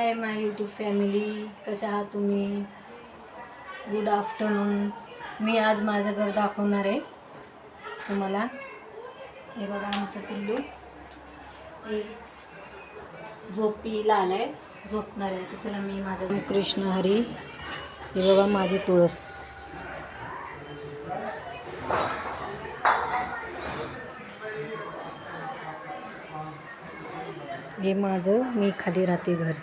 Hi my YouTube family, कशा आहात तुम्ही? Good afternoon. मी आज माझं घर दाखवणार आहे तुम्हाला. हे बघा आमचं पिल्लू हे झोपीला आलाय, झोपणार आहे. तर चला मी माझं कृष्ण हरी. हे बघा माझी तुळस. हे माझं, मी खाली राहते घर,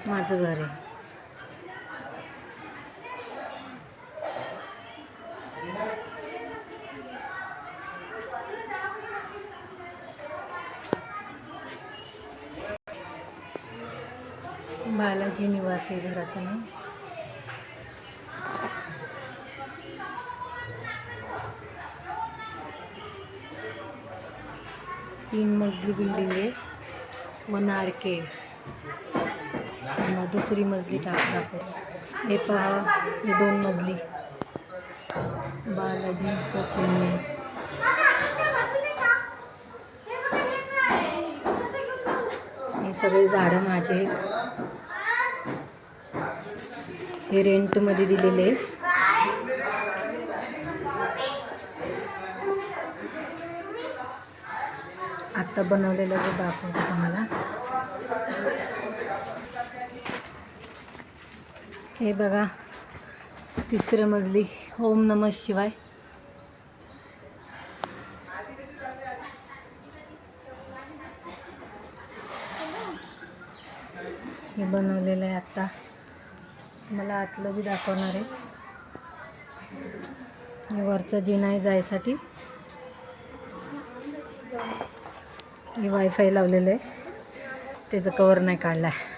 माझं घर आहे. बालाजी निवास आहे घराचं नाव. तीन मजली बिल्डिंग आहे, 1 RK. मग दुसरी मजली टाकतो. हे पहा, हे 2 मजली बालाजीचं चिन्ह. हे सगळे झाडं माझे आहेत. हे रेंटमध्ये दिलेले. आत्ता बनवलेलं जे दाखवतो तुम्हाला. हे बघा 3री मजली, ओम नमः शिवाय. हे बनवलेलं आहे. आत्ता तुम्हाला आतलं बी दाखवणार आहे. हे वरचा जिना आहे जायसाठी. हे वायफाय लावलेलं आहे, त्याचं कवर नाही काढला आहे.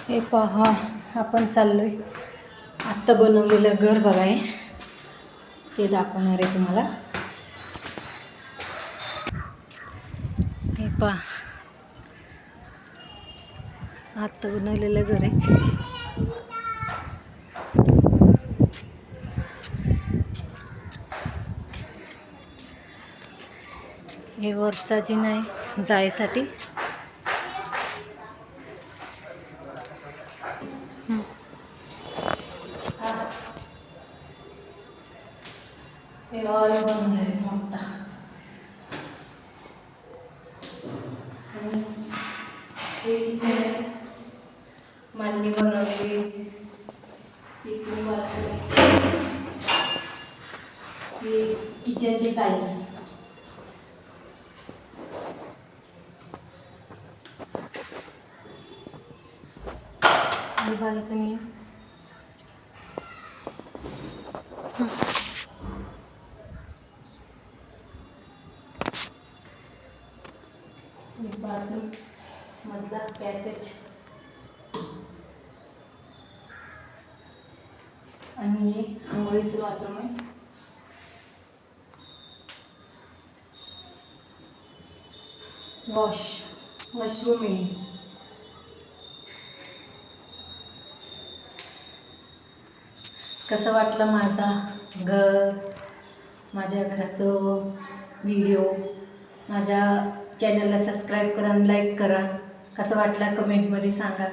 हे पहा, आपण चाललोय आत्ता बनवलेलं घर बघाय, ते दाखवणार आहे तुम्हाला. हे पहा, आत्ता बनवलेलं घर आहे. हे वरचा जिना आहे जायसाठी. हे हॉल बनवलेला आहे मोठा. मांडणी बनवलेली. हे किचनचे टाईल्स. ही बाल्कनी. बाथरूम मधला पॅसेज आणि हे आंघोळीचं बाथरूम आहे. वॉशरूम आहे. कसं वाटलं माझा घर, माझ्या घराचं व्हिडिओ? माझ्या चॅनलला सबस्क्राईब करा आणि लाईक करा. कसं वाटलं कमेंटमध्ये सांगा.